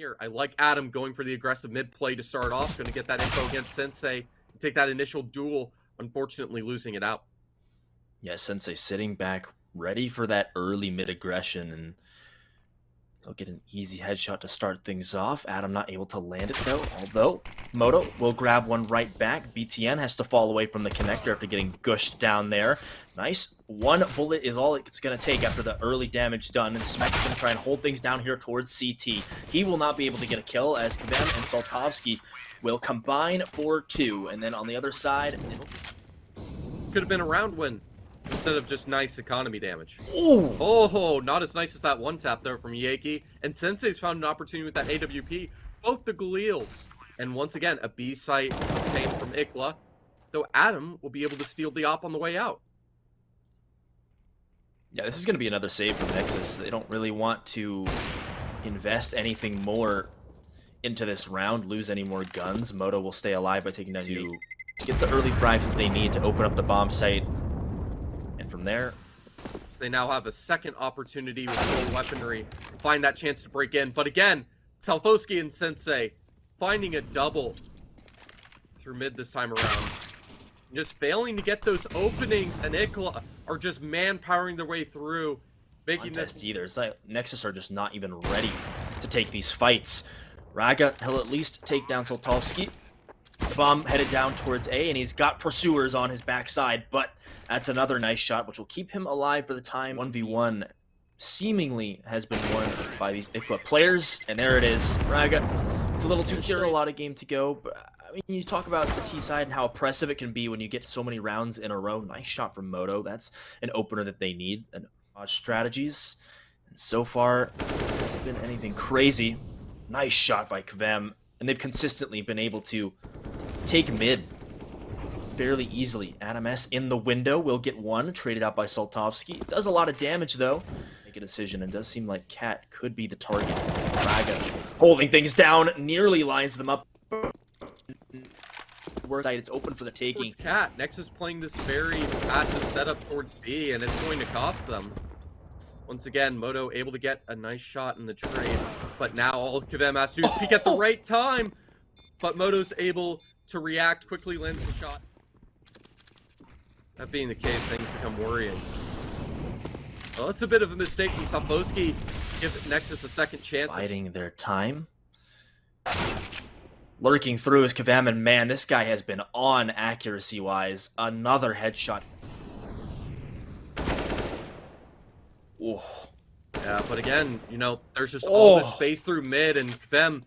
here. I like Adam going for the aggressive mid play to start off. Going to get that info against Sensei and take that initial duel, unfortunately losing it out. Yeah, Sensei sitting back, ready for that early mid aggression, and they'll get an easy headshot to start things off. Adam not able to land it though, although Moto will grab one right back. BTN has to fall away from the connector after getting gushed down there. Nice. One bullet is all it's going to take after the early damage done, and Smek is going to try and hold things down here towards CT. He will not be able to get a kill as Kvem and Saltovsky will combine for 2, and then on the other side... Could have been a round win instead of just nice economy damage. Ooh. Oh, not as nice as that one tap there from Yeki. And Sensei's found an opportunity with that AWP. Both the Galeals. And once again, a B site obtained from IKLA. Though Adam will be able to steal the op on the way out. Yeah, this is going to be another save from Nexus. They don't really want to invest anything more into this round, lose any more guns. Moto will stay alive by taking down to get the early frags that they need to open up the bomb site. And from there... So they now have a second opportunity with full weaponry to find that chance to break in. But again, Salfosky and Sensei finding a double through mid this time around. Just failing to get those openings, and IKLA are just man-powering their way through, making this... either. It's like Nexus are just not even ready to take these fights. Raga, he'll at least take down Saltovsky. The bomb headed down towards A, and he's got pursuers on his backside, but that's another nice shot, which will keep him alive for the time. 1v1 seemingly has been won by these IKLA players, and there it is. Raga, it's a little too straight. A lot of game to go, but I mean, you talk about the T side and how oppressive it can be when you get so many rounds in a row. Nice shot from Moto. That's an opener that they need. And strategies. And so far, it hasn't been anything crazy. Nice shot by Kvem. And they've consistently been able to take mid fairly easily. Adam S in the window will get one, traded out by Saltovsky. Does a lot of damage though. Make a decision, and does seem like Cat could be the target. Raga holding things down, nearly lines them up. It's open for the taking. Cat. Nexus playing this very passive setup towards B, and it's going to cost them. Once again, Moto able to get a nice shot in the trade, but now all Kvem has to do is peek at the right time. But Moto's able to react, quickly lands the shot. That being the case, things become worrying. Well, it's a bit of a mistake from Salfosky. Give Nexus a second chance. Biding their time. Lurking through is Kvem, and man, this guy has been on accuracy-wise. Another headshot. Ooh. Yeah, but again, you know, there's just all this space through mid, and Kvem,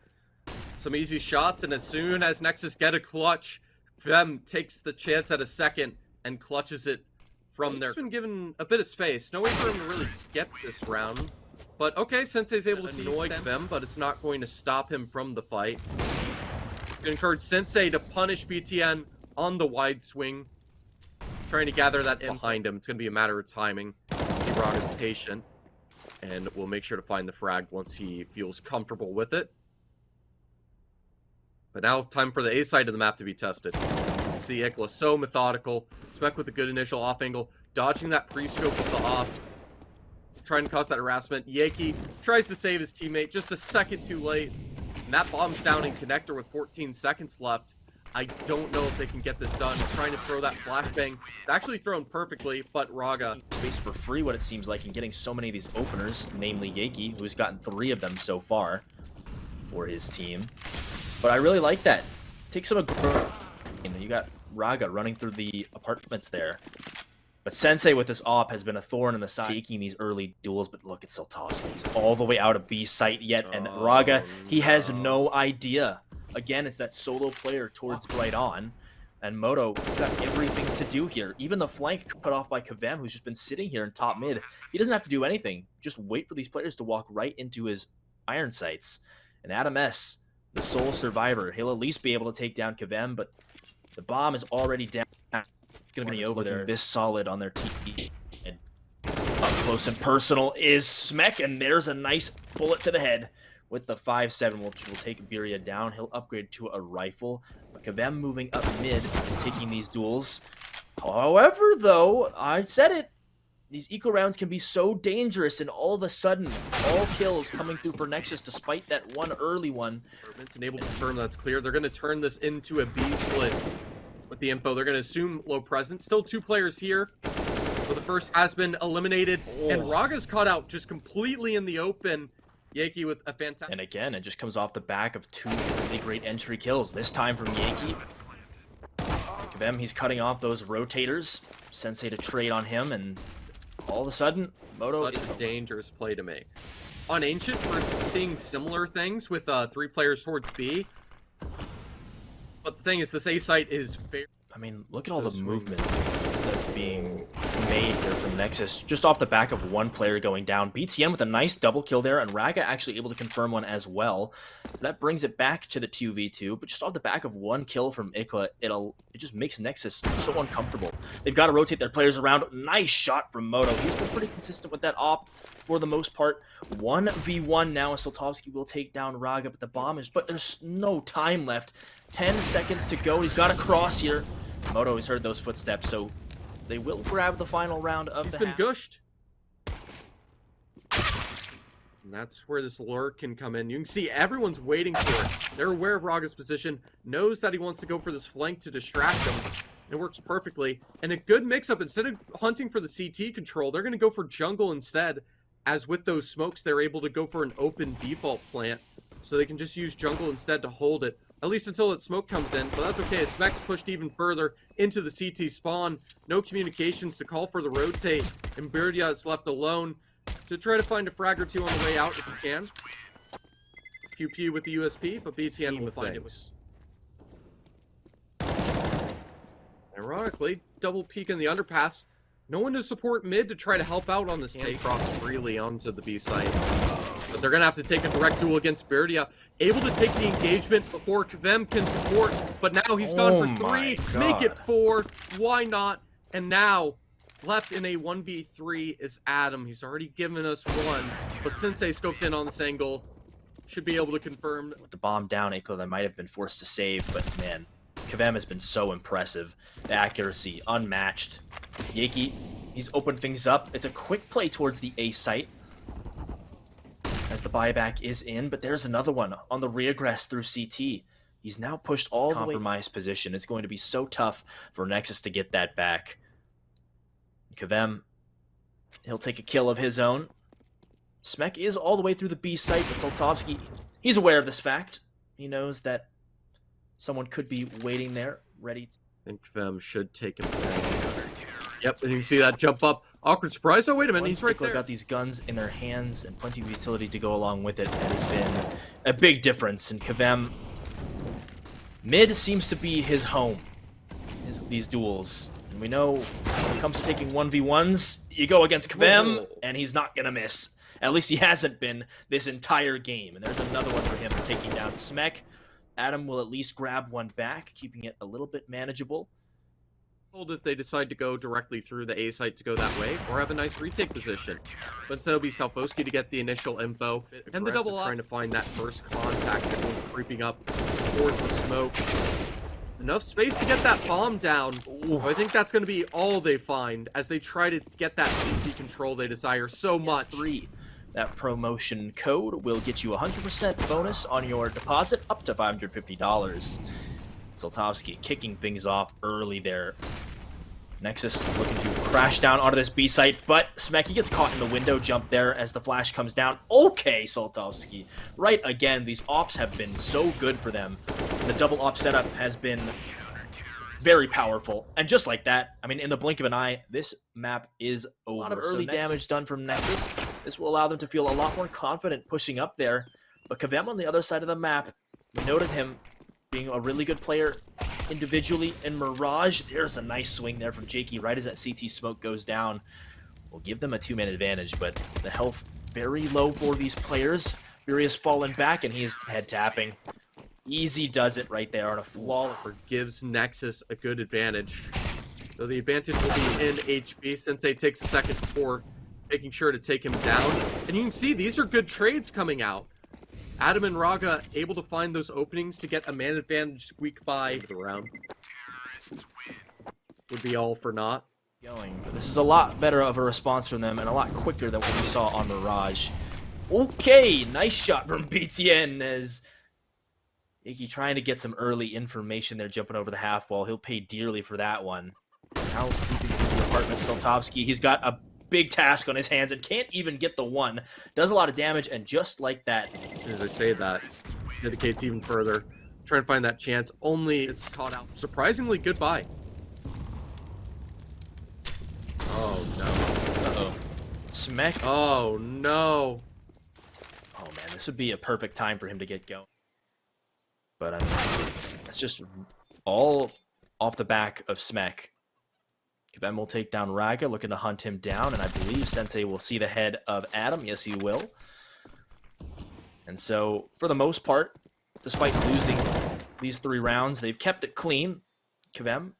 some easy shots, and as soon as Nexus get a clutch, Kvem takes the chance at a second and clutches it from there. He's been given a bit of space. No way for him to really get this round. But okay, Sensei's able to annoy Kvem, but it's not going to stop him from the fight. It's going to encourage Sensei to punish BTN on the wide swing, trying to gather that in behind him. It's going to be a matter of timing. C-Rog is patient, and we'll make sure to find the frag once he feels comfortable with it. But now, time for the A side of the map to be tested. You see IKLA so methodical. Smek with a good initial off angle, dodging that pre-scope with the off, trying to cause that harassment. Yeki tries to save his teammate just a second too late. And that bomb's down in connector with 14 seconds left. I don't know if they can get this done. Trying to throw that flashbang. It's actually thrown perfectly, but Raga... Space for free, what it seems like, and getting so many of these openers, namely Yeki, who's gotten 3 of them so far for his team. But I really like that. Take some... You got Raga running through the apartments there. But Sensei with this op has been a thorn in the side, taking these early duels. But look at Saltovsky. He's all the way out of B site yet, and Raga, he has no idea. Again, it's that solo player towards right on. And Moto has got everything to do here. Even the flank cut off by Kvem, who's just been sitting here in top mid. He doesn't have to do anything. Just wait for these players to walk right into his iron sights. And Adam S, the sole survivor, he'll at least be able to take down Kvem, but the bomb is already down. It's going to be over there. This solid on their team. And up close and personal is Smek, and there's a nice bullet to the head with the 5-7, which will take Beria down. He'll upgrade to a rifle. But Kvem moving up mid is taking these duels. However, though, I said it. These eco rounds can be so dangerous, and all of a sudden, all kills coming through for Nexus despite that one early one. And able to confirm that's clear. They're going to turn this into a B split with the info. They're going to assume low presence. Still 2 players here. So the first has been eliminated, and Raga's caught out just completely in the open. Yankee with a fantastic... And again, it just comes off the back of 2 really great entry kills. This time from Yankee. Look at them, he's cutting off those rotators. Sensei to trade on him, and all of a sudden, Moto is a dangerous play to make. On Ancient, we're seeing similar things with 3 players towards B. But the thing is, this A site is very... I mean, look at all the movement that's being made here from Nexus. Just off the back of 1 player going down. BTN with a nice double kill there, and Raga actually able to confirm one as well. So that brings it back to the 2v2. But just off the back of 1 kill from IKLA, it just makes Nexus so uncomfortable. They've got to rotate their players around. Nice shot from Moto. He's been pretty consistent with that op for the most part. 1v1 now, and Soltovsky will take down Raga, but the bomb is... But there's no time left. 10 seconds to go. He's got a cross here. Moto has heard those footsteps, so they will grab the final round of the half. He's been gushed. And that's where this lure can come in. You can see everyone's waiting for it. They're aware of Raga's position, knows that he wants to go for this flank to distract him. It works perfectly. And a good mix-up. Instead of hunting for the CT control, they're going to go for jungle instead. As with those smokes, they're able to go for an open default plant. So they can just use jungle instead to hold it. At least until that smoke comes in, but that's okay. Smek's pushed even further into the CT spawn. No communications to call for the rotate, and Birdia is left alone to try to find a frag or 2 on the way out if he can. QP with the USP, but BTN will find it. Ironically, double peek in the underpass. No one to support mid to try to help out on this take. Cross freely onto the B site. But they're going to have to take a direct duel against Birdia. Able to take the engagement before Kvem can support. But now he's gone for 3. Make it 4. Why not? And now, left in a 1v3 is Adam. He's already given us 1. But Sensei scoped in on this angle. Should be able to confirm. With the bomb down, IKLA, they might have been forced to save. But man, Kvem has been so impressive. The accuracy, unmatched. Yankee, he's opened things up. It's a quick play towards the A site. As the buyback is in, but there's another one on the regress through CT. He's now pushed all the compromised position. It's going to be so tough for Nexus to get that back. Kvem, he'll take a kill of his own. Smek is all the way through the B site, but Soltovsky, he's aware of this fact. He knows that someone could be waiting there, ready to... I think Kvem should take him down. Yep, and you can see that jump up. Awkward surprise. Oh, wait a minute, he's right there. Got these guns in their hands and plenty of utility to go along with it. That has been a big difference. And Kvem, mid seems to be his home, these duels. And we know when it comes to taking 1v1s, you go against Kvem, and he's not going to miss. At least he hasn't been this entire game. And there's another one for him taking down Smek. Adam will at least grab one back, keeping it a little bit manageable. If they decide to go directly through the A site to go that way, or have a nice retake position. But instead it'll be Salfoski to get the initial info, and the double trying to find that first contact, creeping up towards the smoke. Enough space to get that bomb down. I think that's going to be all they find as they try to get that CT control they desire so much. That promotion code will get you 100% bonus on your deposit up to $550. Soltovsky kicking things off early there. Nexus looking to crash down onto this B site, but Smeky gets caught in the window jump there as the flash comes down. Okay, Soltovsky. Right again, these ops have been so good for them. The double op setup has been very powerful. And just like that, I mean, in the blink of an eye, this map is over. A lot of early damage done from Nexus. This will allow them to feel a lot more confident pushing up there. But Kvem on the other side of the map, we noted him being a really good player individually in Mirage. There's a nice swing there from Jakey right as that CT smoke goes down. We'll give them a 2-man advantage, but the health very low for these players. Fury has fallen back and he is head tapping. Easy does it right there on a flawless. Gives Nexus a good advantage. So the advantage will be in HP. Sensei takes a second before making sure to take him down. And you can see these are good trades coming out. Adam and Raga able to find those openings to get a man advantage squeak by the round. Would be all for naught. Going. But this is a lot better of a response from them and a lot quicker than what we saw on Mirage. Okay, nice shot from BTN as Iggy trying to get some early information there, jumping over the half wall. He'll pay dearly for that one. Now creeping through the apartment, Saltovsky. He's got a big task on his hands and can't even get the one. Does a lot of damage, and just like that. As I say that, dedicates even further. Trying to find that chance, only it's caught out. Surprisingly goodbye. Oh no. Uh-oh. Smek. Oh no. Oh man, this would be a perfect time for him to get going. But I mean, it's just all off the back of Smek. Kvem will take down Raga, looking to hunt him down, and I believe Sensei will see the head of Adam. Yes, he will. And so, for the most part, despite losing these 3 rounds, they've kept it clean. Kvem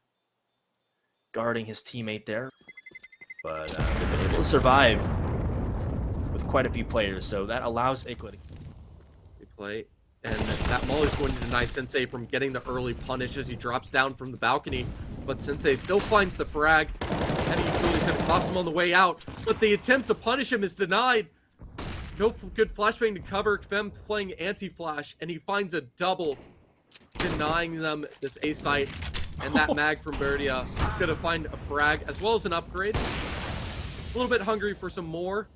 guarding his teammate there. But they've been able to survive with quite a few players, so that allows IKLA to play. And that Molly's going to deny Sensei from getting the early punish as he drops down from the balcony. But Sensei still finds the frag. Heavy utility's going to cost him on the way out. But the attempt to punish him is denied. No good flashbang to cover. Kvem playing anti-flash, and he finds a double, denying them this A site. And that mag from Berdia is going to find a frag as well as an upgrade. A little bit hungry for some more.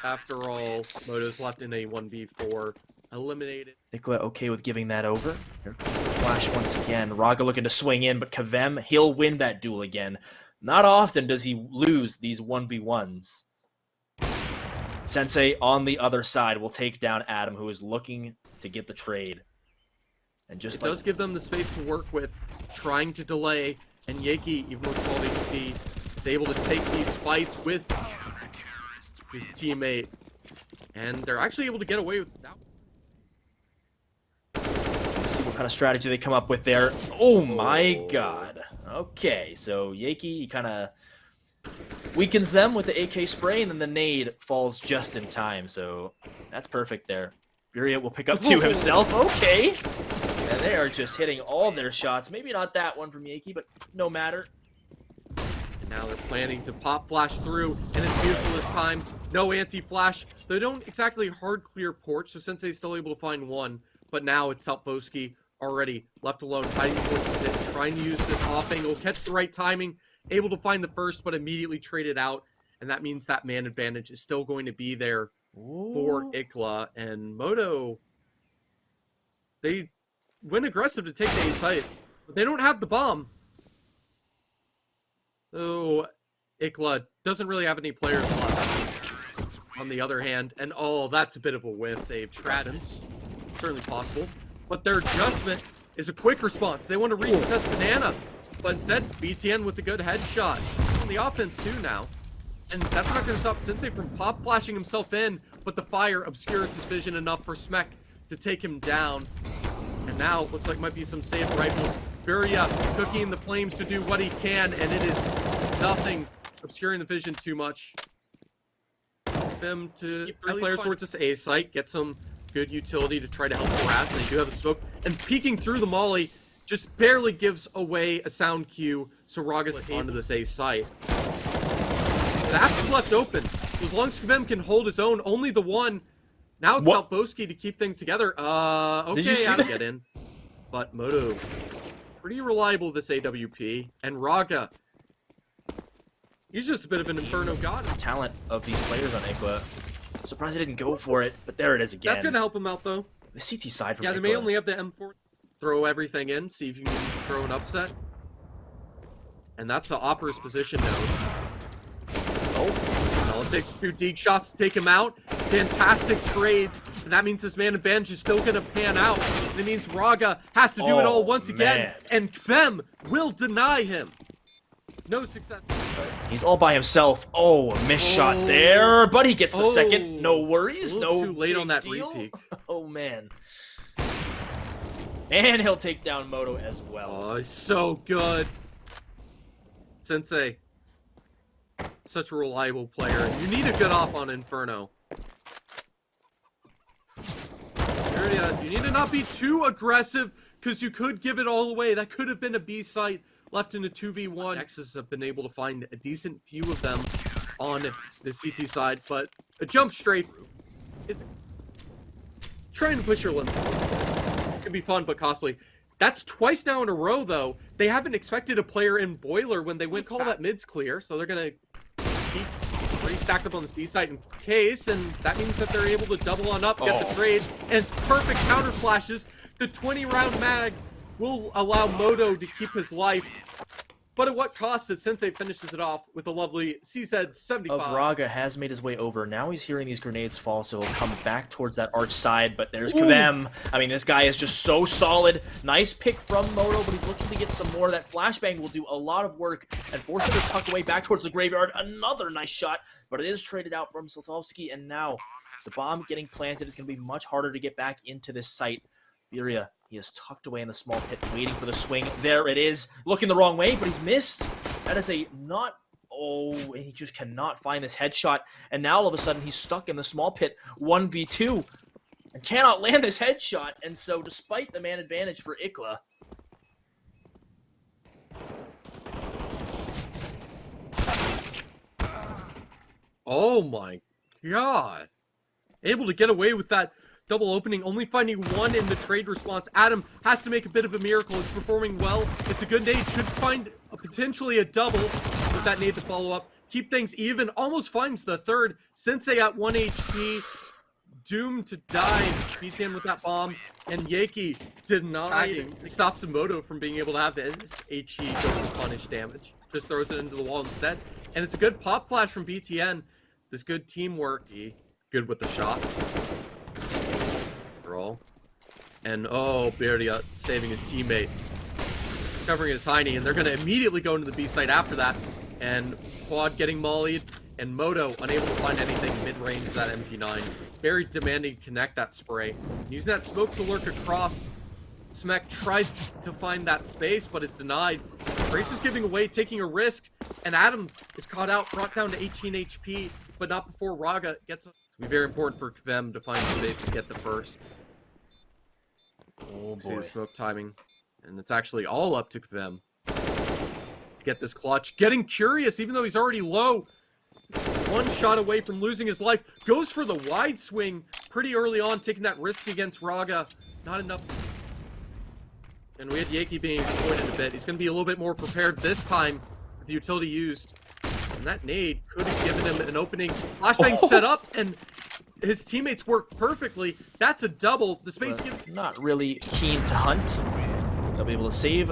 After all, Moto's left in a 1v4. Eliminated. IKLA okay with giving that over. Here comes the flash once again. Raga looking to swing in, but Kvem, he'll win that duel again. Not often does he lose these 1v1s. Sensei on the other side will take down Adam, who is looking to get the trade. And just it does give them the space to work with, trying to delay, and Yaki, even with 12 HP, is able to take these fights with his teammate. And they're actually able to get away with that. Let's see what kind of strategy they come up with there. Oh my god. Okay, so Yaki, he kind of weakens them with the AK spray, and then the nade falls just in time, so that's perfect there. Furia will pick up 2 himself. Okay. And they are just hitting all their shots. Maybe not that one from Yaki, but no matter. And now they're planning to pop flash through, and it's beautiful this time. No anti-flash. They don't exactly hard clear porch, so Sensei's still able to find one. But now it's Saltboski already left alone, hiding towards the pit, trying to use this off angle, catch the right timing, able to find the first, but immediately traded out. And that means that man advantage is still going to be there for IKLA. And Moto, they went aggressive to take the A site, but they don't have the bomb. So IKLA doesn't really have any players left. On the other hand, and oh, that's a bit of a whiff save. Tradens, certainly possible. But their adjustment is a quick response. They want to retest Banana, but instead, BTN with a good headshot. On the offense too now. And that's not going to stop Sensei from pop flashing himself in, but the fire obscures his vision enough for Smek to take him down. And now it looks like might be some safe rifles. Furia cooking the flames to do what he can, and it is nothing obscuring the vision too much. Them to keep 3 players towards this A site, get some good utility to try to help harass. They do have a smoke, and peeking through the molly just barely gives away a sound cue, so Raga's onto this A site. That's left open. As long as Kvem can hold his own, only the one. Now it's Saltboski to keep things together. Okay, how to get in. But Moto, pretty reliable this AWP. And Raga, he's just a bit of an Inferno god. Talent of these players on IKLA. Surprised he didn't go for it, but there it is again. That's going to help him out, though. The CT side from Yeah, IKLA. they may only have the M4. Throw everything in, see if you can throw an upset. And that's the Opera's position now. Oh, well, it takes 2 deke shots to take him out. Fantastic trades. And that means this man advantage is still going to pan out. And it means Raga has to do it all once again. And Kvem will deny him. No success. He's all by himself. Oh, a missed shot there. But he gets the second. No worries. No too late on that deal. repeat. Oh, man. And he'll take down Moto as well. Oh, he's so good. Sensei. Such a reliable player. You need a good op on Inferno. You need to not be too aggressive, because you could give it all away. That could have been a B site left in a 2v1. Nexus have been able to find a decent few of them on the CT side, but a jump straight is trying to push your limits. It can be fun, but costly. That's twice now in a row, though. They haven't expected a player in Boiler when they went call that mid's clear, so they're going to keep pretty stacked up on this B side in case, and that means that they're able to double on up, get the trade, and it's perfect counter flashes. The 20-round mag will allow Moto to keep his life, but at what cost as Sensei finishes it off with a lovely CZ75. Vraga has made his way over. Now he's hearing these grenades fall, so he'll come back towards that arch side, but there's Kvem. I mean, this guy is just so solid. Nice pick from Moto, but he's looking to get some more. That flashbang will do a lot of work and force him to tuck away back towards the graveyard. Another nice shot, but it is traded out from Saltovsky, and now the bomb getting planted is going to be much harder to get back into this site. Beria, he is tucked away in the small pit, waiting for the swing. There it is. Looking the wrong way, but he's missed. That is a not... Oh, he just cannot find this headshot. And now all of a sudden, he's stuck in the small pit, 1v2, and cannot land this headshot. And so, despite the man advantage for IKLA... Oh my god. Able to get away with that double opening, only finding one in the trade response. Adam has to make a bit of a miracle. He's performing well. It's a good nade. Should find potentially a double with that nade to follow up. Keep things even. Almost finds the third. Sensei at 1 HP. Doomed to die. Beats him with that bomb. And Yaki denying. Stops Moto from being able to have his HE go to punish damage. Just throws it into the wall instead. And it's a good pop flash from BTN. This good teamwork. Good with the shots. Roll. And oh, Beria saving his teammate. Covering his Heine, and they're going to immediately go into the B site after that. And Quad getting mollied, and Moto unable to find anything mid-range of that MP9. Very demanding to connect that spray. Using that smoke to lurk across. Smek tries to find that space, but is denied. Bracer's giving away, taking a risk, and Adam is caught out, brought down to 18 HP, but not before Raga gets up. It's going to be very important for Kvem to find space to get the first. Oh boy. See the smoke timing. And it's actually all up to Kvem. Get this clutch. Getting curious, even though he's already low. One shot away from losing his life. Goes for the wide swing pretty early on, taking that risk against Raga. Not enough. And we had Yaki being exploited a bit. He's going to be a little bit more prepared this time with the utility used. And that nade could have given him an opening. Flashbang set up, and his teammates work perfectly. That's a double. The space not really keen to hunt. They'll be able to save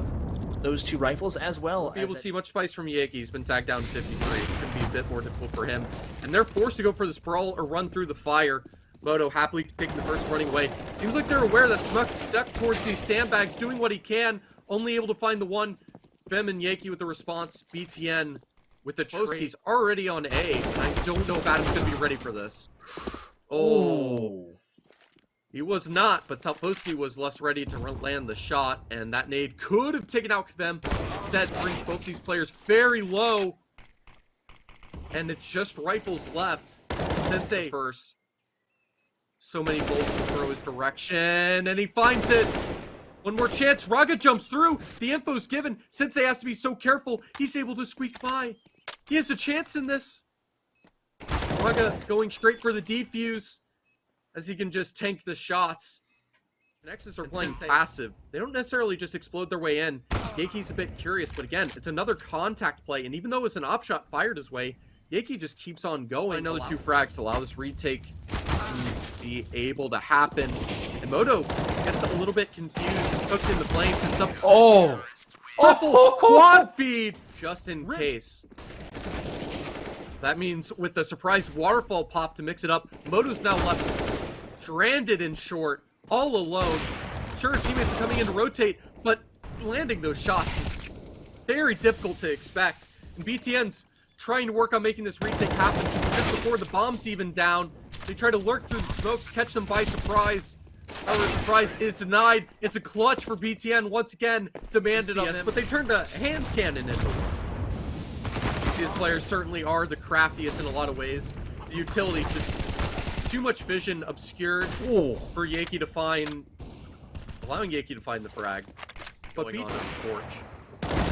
those two rifles as well. Be able to see much spice from Yaki. He's been tagged down to 53. It's going to be a bit more difficult for him. And they're forced to go for the sprawl or run through the fire. Moto happily taking the first running away. Seems like they're aware that Smuck stuck towards these sandbags, doing what he can. Only able to find the one. Fem and Yaki with the response. BTN with the trade. He's already on A. And I don't know if Adam's going to be ready for this. Oh. He was not, but Talposki was less ready to land the shot, and that nade could have taken out Kvem. Instead, brings both these players very low, and it's just rifles left. Sensei first. So many bolts to throw his direction, and he finds it. One more chance. Raga jumps through. The info's given. Sensei has to be so careful. He's able to squeak by. He has a chance in this. Raga going straight for the defuse, as he can just tank the shots. Nexus are playing passive. They don't necessarily just explode their way in. Yaki's a bit curious, but again, it's another contact play, and even though it's an op shot fired his way, Yaki just keeps on going. Another two frags to allow this retake to be able to happen. And Moto gets a little bit confused, hooked in the flames, and up. Triple quad feed, just in case. That means with the surprise waterfall pop to mix it up, Moto's now left stranded in short, all alone. Sure, teammates are coming in to rotate, but landing those shots is very difficult to expect. And BTN's trying to work on making this retake happen just before the bomb's even down. They try to lurk through the smokes, catch them by surprise. However, surprise is denied. It's a clutch for BTN once again, demanded of them, but they turned a hand cannon into one. These players certainly are the craftiest in a lot of ways. The utility just too much vision obscured for Yaki to find, allowing Yaki to find the frag. But going on the porch.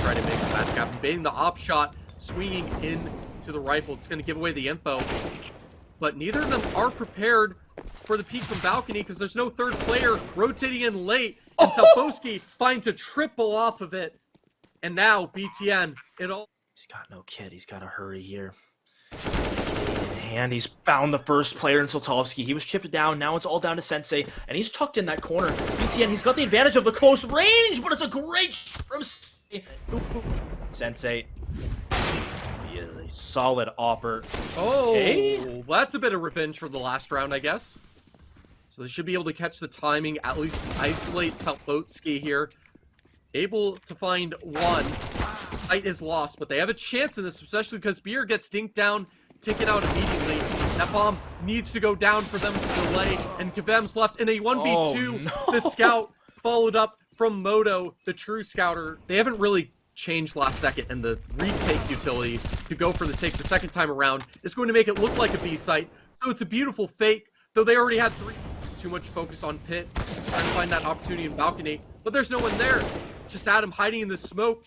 try to make some magic happen. Baiting the op shot, swinging in to the rifle. It's going to give away the info. But neither of them are prepared for the peek from balcony because there's no third player rotating in late. And Salfoski finds a triple off of it. And now BTN, He's got no kid. He's got to hurry here. And he's found the first player in Soltovsky. He was chipped down. Now it's all down to Sensei. And he's tucked in that corner. BTN, he's got the advantage of the close range, but it's a great from Sensei. He is a solid opper. Oh, that's a bit of revenge from the last round, I guess. So they should be able to catch the timing, at least isolate Salfoski here. Able to find one. Sight is lost, but they have a chance in this, especially because Beer gets dinked down, taken out immediately. That bomb needs to go down for them to delay, and Kavem's left in a 1v2. The scout followed up from Moto, the true scouter. They haven't really changed last second, and the retake utility to go for the take the second time around is going to make it look like a B site. So it's a beautiful fake, though they already had 3. Too much focus on pit, trying to find that opportunity in balcony, but there's no one there. Just Adam hiding in the smoke,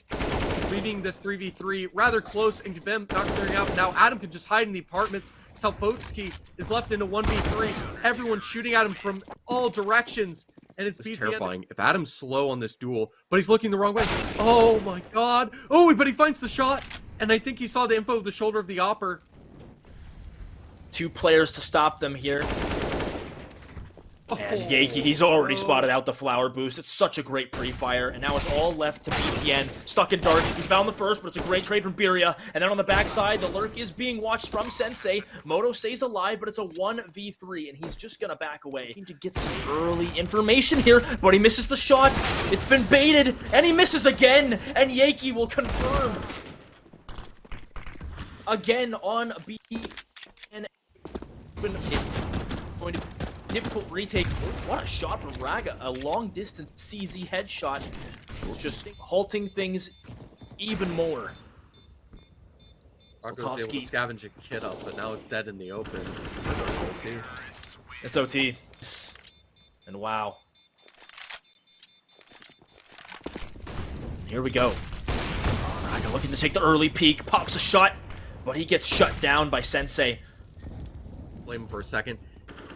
leaving this 3v3 rather close, and Kavem not clearing out. Now Adam can just hide in the apartments. Salfoski is left in a 1v3. Everyone shooting at him from all directions, and it's terrifying. If Adam's slow on this duel, but he's looking the wrong way. Oh my god. Oh, but he finds the shot, and I think he saw the info of the shoulder of the opper. 2 players to stop them here. And Yankee, he's already spotted out the flower boost. It's such a great pre-fire, and now it's all left to BTN. Stuck in dark. He's found the first, but it's a great trade from Beria. And then on the backside, the lurk is being watched from Sensei. Moto stays alive, but it's a 1v3, and he's just gonna back away. Need to get some early information here, but he misses the shot. It's been baited, and he misses again, and Yankee will confirm. Again on BTN. Going to difficult retake. What a shot from Raga. A long-distance CZ headshot. Just halting things even more. Raga's able to scavenge a kit up, but now it's dead in the open. It's OT. And wow. Here we go. Raga looking to take the early peek. Pops a shot, but he gets shut down by Sensei. Blame him for a second.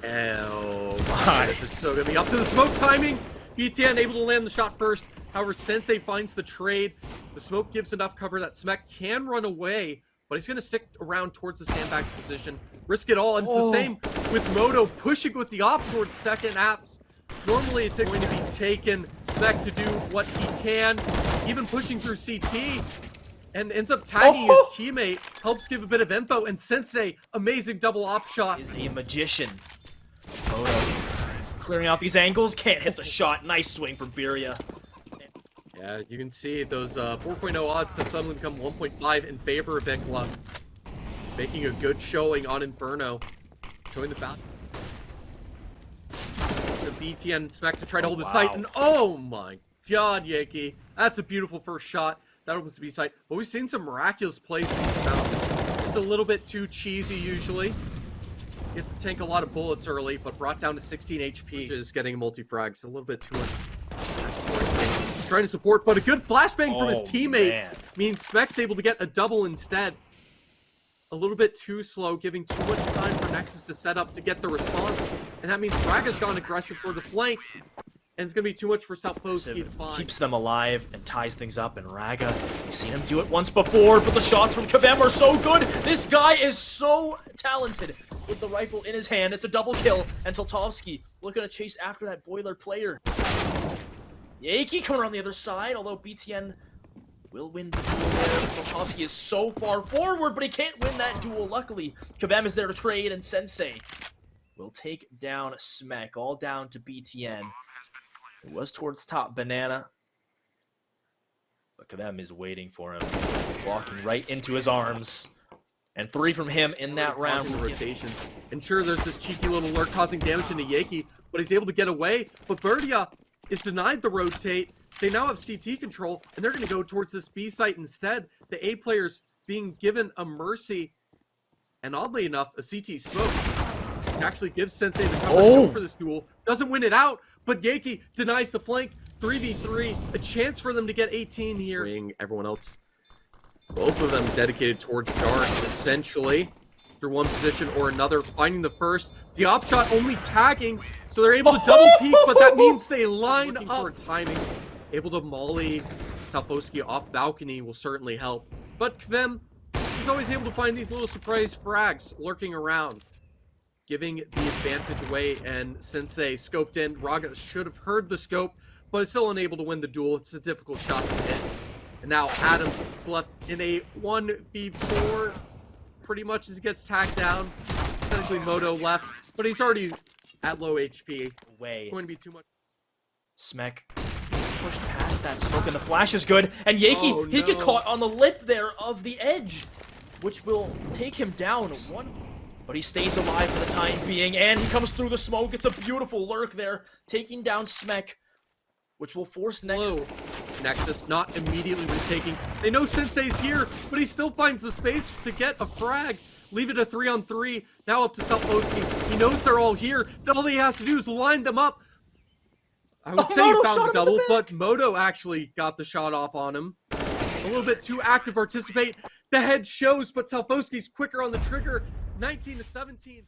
Oh my, this is so gonna be up to the smoke timing. BTN able to land the shot first. However, Sensei finds the trade. The smoke gives enough cover that Smek can run away, but he's gonna stick around towards the sandbags position. Risk it all, and it's the same with Moto pushing with the op towards second apps. Normally it's going to be taken. Smek to do what he can, even pushing through CT. And ends up tagging his teammate, helps give a bit of info, and Sensei, amazing double op shot. Is a magician. Moto clearing out these angles, can't hit the shot. Nice swing from Beria. Yeah, you can see those 4.0 odds have suddenly become 1.5 in favor of IKLA. Making a good showing on Inferno. Showing the value. The BTN and Smek to try to hold the site, and oh my god, Yankee. That's a beautiful first shot. That opens the B site. But we've seen some miraculous plays from this mount. Just a little bit too cheesy usually. Gets to tank a lot of bullets early, but brought down to 16 HP. Just getting multi-frags. A little bit too much. He's trying to support, but a good flashbang from his teammate means Smek's able to get a double instead. A little bit too slow, giving too much time for Nexus to set up to get the response. And that means Raga's gone aggressive for the flank. And it's going to be too much for Salfoski to find. Keeps them alive and ties things up, and Raga, we've seen him do it once before, but the shots from Kavem are so good. This guy is so talented with the rifle in his hand. It's a double kill, and Soltovsky looking to chase after that boiler player. Yankee coming around the other side, although BTN will win the duel there. Soltovsky is so far forward, but he can't win that duel. Luckily, Kavem is there to trade, and Sensei will take down Smek, all down to BTN. It was towards top banana, but Kavem is waiting for him, walking right into his arms. And 3 from him in that round. Rotations. And sure, there's this cheeky little lurk causing damage into Yankee, but he's able to get away. But Berdia is denied the rotate. They now have CT control, and they're going to go towards this B site instead. The A players being given a mercy, and oddly enough, a CT smoke. Actually gives Sensei the cover to go for this duel. Doesn't win it out, but Yankee denies the flank. 3v3, a chance for them to get 18 here. Everyone else, both of them dedicated towards dark, essentially. Through one position or another, finding the first. Diop shot only tagging, so they're able to double peek, but that means they line up for timing. Able to molly Salfoski off balcony will certainly help. But Kvem, he's always able to find these little surprise frags lurking around, giving the advantage away. And Sensei scoped in. Raga should have heard the scope, but is still unable to win the duel. It's a difficult shot to hit. And now Adam is left in a 1v4. Pretty much as he gets tagged down. Essentially Moto left, but he's already at low HP. Going to be too much. Smek pushed past that smoke, and the flash is good. And Yankee, he get caught on the lip there of the edge, which will take him down. But he stays alive for the time being, and he comes through the smoke. It's a beautiful lurk there, taking down Smek, which will force Nexus. Nexus not immediately retaking. They know Sensei's here, but he still finds the space to get a frag. Leave it a 3-on-3. Now up to Salfoski. He knows they're all here. All he has to do is line them up. I would say he found the double, but Moto actually got the shot off on him. A little bit too active to participate. The head shows, but Salfoski's quicker on the trigger. 19-17.